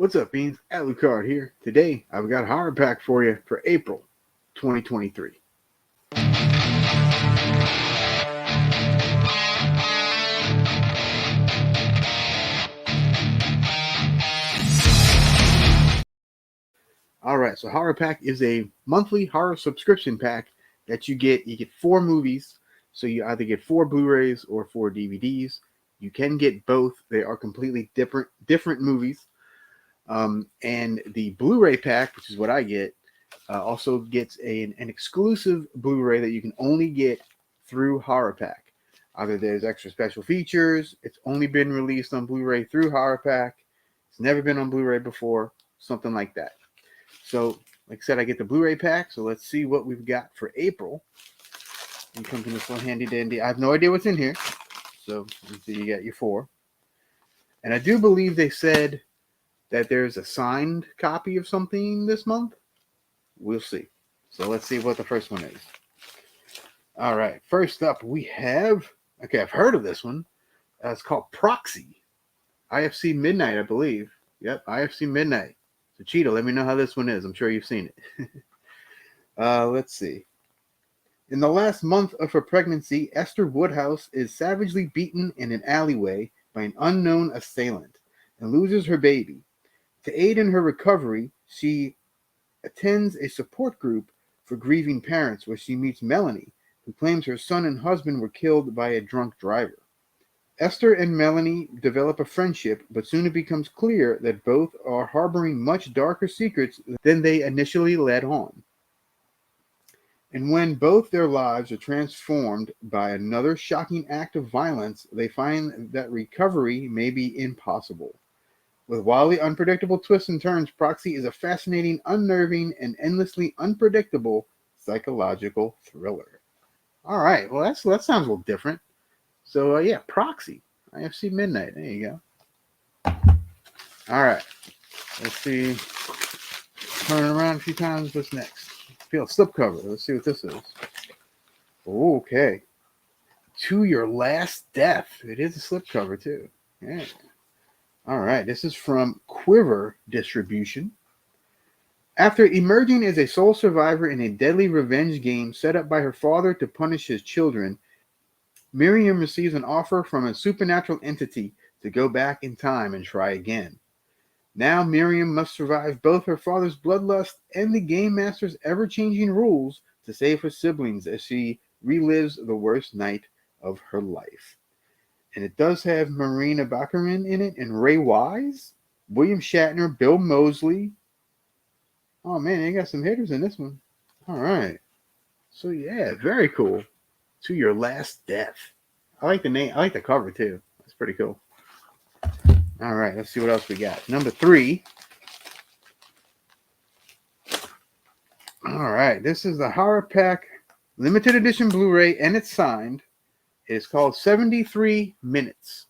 What's up, Beans? Alucard here. Today, I've got a horror pack for you for April 2023. All right, so HorrorPack is a monthly horror subscription pack that you get. You get 4 movies, so you either get 4 Blu-rays or 4 DVDs. You can get both. They are completely different movies. And the Blu-ray pack, which is what I get, also gets an exclusive Blu-ray that you can only get through HorrorPack. Either there's extra special features, it's only been released on Blu-ray through HorrorPack, it's never been on Blu-ray before, something like that. So, like I said, I get the Blu-ray pack, so let's see what we've got for April. And comes in this little handy dandy. I have no idea what's in here, so let's see, you got your 4. And I do believe they said that there's a signed copy of something this month. We'll see. So let's see what the first one is. All right, first up we have, okay, I've heard of this one. It's called Proxy. IFC Midnight, I believe. Yep, IFC Midnight. So Cheetah, let me know how this one is. I'm sure you've seen it. Let's see. In the last month of her pregnancy, Esther Woodhouse is savagely beaten in an alleyway by an unknown assailant and loses her baby. To aid in her recovery, she attends a support group for grieving parents where she meets Melanie, who claims her son and husband were killed by a drunk driver. Esther and Melanie develop a friendship, but soon it becomes clear that both are harboring much darker secrets than they initially let on. And when both their lives are transformed by another shocking act of violence, they find that recovery may be impossible. With wildly unpredictable twists and turns, Proxy is a fascinating, unnerving, and endlessly unpredictable psychological thriller. All right, well, that sounds a little different. So, yeah, Proxy, IFC Midnight. There you go. All right, let's see. Turn it around a few times. What's next? Feel slipcover. Let's see what this is. Okay. To Your Last Death. It is a slipcover, too. Yeah. All right, this is from Quiver Distribution. After emerging as a sole survivor in a deadly revenge game set up by her father to punish his children, Miriam receives an offer from a supernatural entity to go back in time and try again. Now Miriam must survive both her father's bloodlust and the game master's ever-changing rules to save her siblings as she relives the worst night of her life. And it does have Marina Baccarin in it, and Ray Wise, William Shatner, Bill Moseley. Oh man, they got some hitters in this one. All right. So yeah, very cool. To Your Last Death. I like the name. I like the cover too. That's pretty cool. All right, let's see what else we got. Number 3. All right, this is the HorrorPack limited edition Blu-ray, and it's signed. It's called 73 Minutes.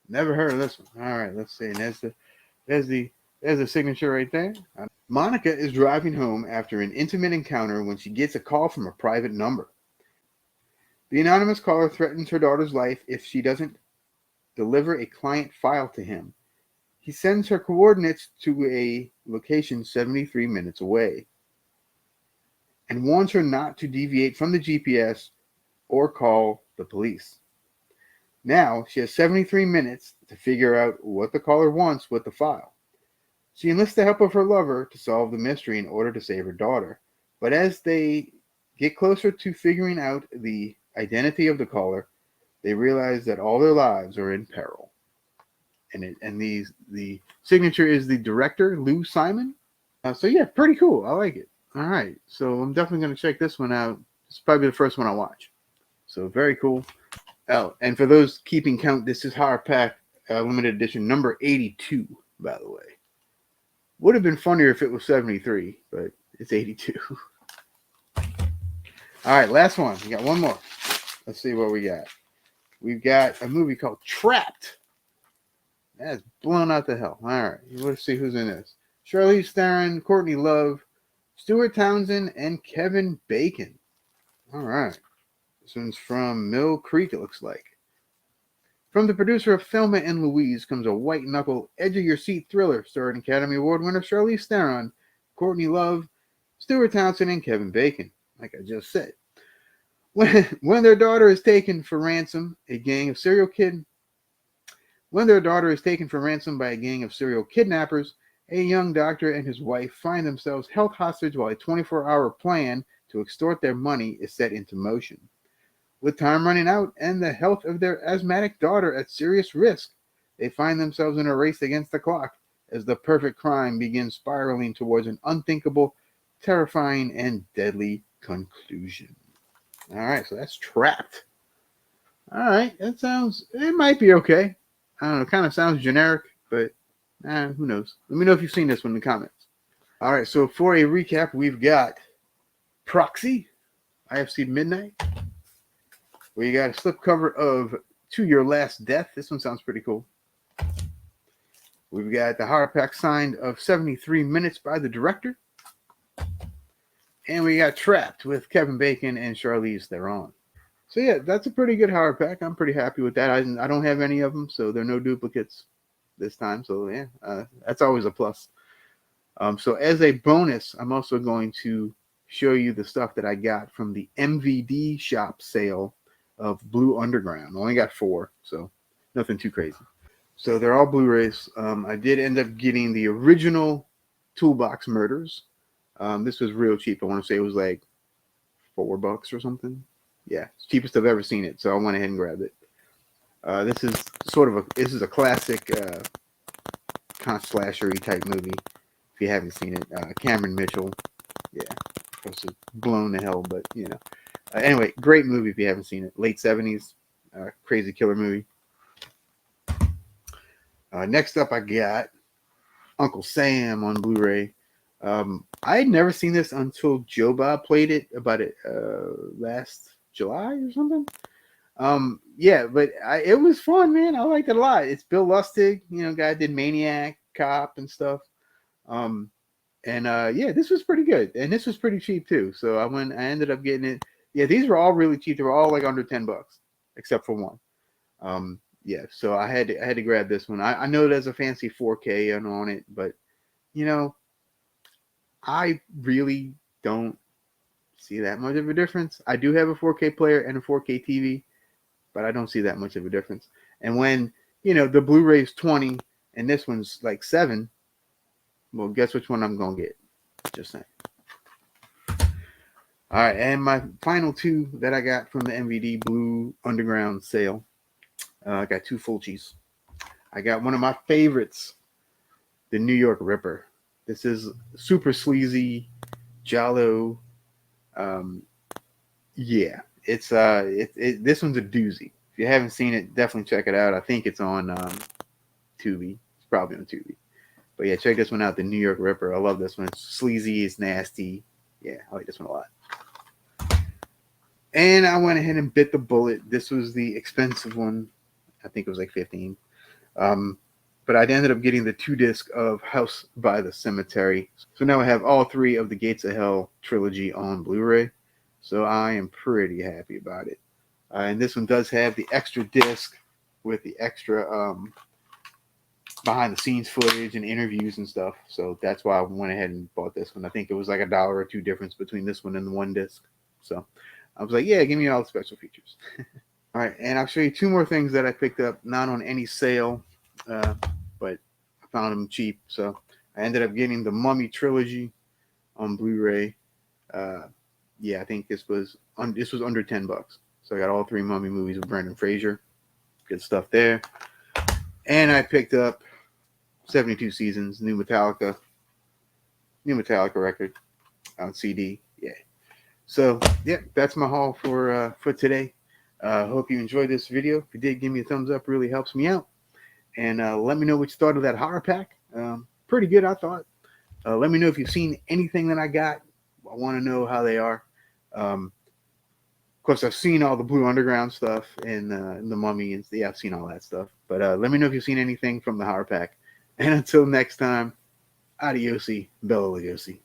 Never heard of this one. All right, let's see. And there's the signature right there. Monica is driving home after an intimate encounter when she gets a call from a private number. The anonymous caller threatens her daughter's life if she doesn't deliver a client file to him. He sends her coordinates to a location 73 minutes away and warns her not to deviate from the GPS or call the police. Now she has 73 minutes to figure out what the caller wants with the file. She enlists the help of her lover to solve the mystery in order to save her daughter. But as they get closer to figuring out the identity of the caller, they realize that all their lives are in peril. And the signature is the director, Lou Simon. So yeah, pretty cool. I like it. All right, so I'm definitely going to check this one out. It's probably the first one I watch. So very cool. Oh, and for those keeping count, this is HorrorPack limited edition number 82, by the way. Would have been funnier if it was 73, but it's 82. All right, last one. We got one more. Let's see what we got. We've got a movie called Trapped. That's blown out the hell. All right, let's see who's in this. Charlize Theron, Courtney Love, Stuart Townsend, and Kevin Bacon. All right. This one's from Mill Creek, it looks like. From the producer of Thelma and Louise comes a white-knuckle, edge-of-your-seat thriller starring Academy Award winner Charlize Theron, Courtney Love, Stuart Townsend, and Kevin Bacon, like I just said. When their daughter is taken for ransom, when their daughter is taken for ransom by a gang of serial kidnappers, a young doctor and his wife find themselves held hostage while a 24-hour plan to extort their money is set into motion. With time running out and the health of their asthmatic daughter at serious risk, they find themselves in a race against the clock as the perfect crime begins spiraling towards an unthinkable, terrifying, and deadly conclusion. All right, so that's Trapped. All right, it might be okay. I don't know, kind of sounds generic, but who knows? Let me know if you've seen this one in the comments. All right, so for a recap, we've got Proxy, IFC Midnight, where you got a slipcover of To Your Last Death. This one sounds pretty cool. We've got the HorrorPack signed of 73 minutes by the director. And we got Trapped with Kevin Bacon and Charlize Theron. So yeah, that's a pretty good HorrorPack. I'm pretty happy with that. I don't have any of them, so there are no duplicates this time. So yeah, that's always a plus. So as a bonus, I'm also going to show you the stuff that I got from the MVD shop sale of Blue Underground. I only got 4, so nothing too crazy. So they're all Blu-rays. I did end up getting the original Toolbox Murders. This was real cheap. I want to say it was like $4 or something. Yeah, it's cheapest I've ever seen it. So I went ahead and grabbed it. This is a classic kind of slashery type movie. If you haven't seen it, Cameron Mitchell. Yeah, of course, blown to hell, but you know. Anyway, great movie if you haven't seen it. Late 70s, crazy killer movie. Next up, I got Uncle Sam on Blu-ray. I had never seen this until Joe Bob played it about it last July or something. Yeah, but it was fun, man. I liked it a lot. It's Bill Lustig, guy did Maniac, Cop, and stuff. Yeah, this was pretty good, and this was pretty cheap too. So I ended up getting it. Yeah, these were all really cheap. They were all like under $10, except for one. Yeah, so I had to grab this one. I know there's a fancy 4K on it, but I really don't see that much of a difference. I do have a 4K player and a 4K TV, but I don't see that much of a difference. And when the Blu-ray's 20 and this one's like 7, well, guess which one I'm gonna get? Just saying. All right, and my final 2 that I got from the MVD Blue Underground sale. I got 2 Fulcis. I got one of my favorites, the New York Ripper. This is super sleazy, giallo. Yeah, it's this one's a doozy. If you haven't seen it, definitely check it out. I think it's on Tubi. It's probably on Tubi. But yeah, check this one out, the New York Ripper. I love this one. It's sleazy, it's nasty. Yeah, I like this one a lot. And I went ahead and bit the bullet. This was the expensive one. I think it was like 15. But I ended up getting the 2-disc of House by the Cemetery. So now I have all 3 of the Gates of Hell trilogy on Blu-ray. So I am pretty happy about it. And this one does have the extra disc with the extra behind the scenes footage and interviews and stuff. So that's why I went ahead and bought this one. I think it was like $1 or $2 difference between this one and the 1 disc. So I was like, yeah, give me all the special features. All right, and I'll show you 2 more things that I picked up, not on any sale, but I found them cheap. So I ended up getting the Mummy trilogy on Blu-ray. Yeah, I think this was under $10. So I got all 3 Mummy movies with Brendan Fraser. Good stuff there. And I picked up 72 Seasons, new Metallica record on CD. Yeah. So yeah, that's my haul for today. Hope you enjoyed this video. If you did, give me a thumbs up. Really helps me out. And let me know what you thought of that HorrorPack. Pretty good, I thought. Let me know if you've seen anything that I got. I want to know how they are. Of course, I've seen all the Blue Underground stuff and the Mummy, and yeah, I've seen all that stuff. But let me know if you've seen anything from the HorrorPack. And until next time, adiosi, bella Lugosi.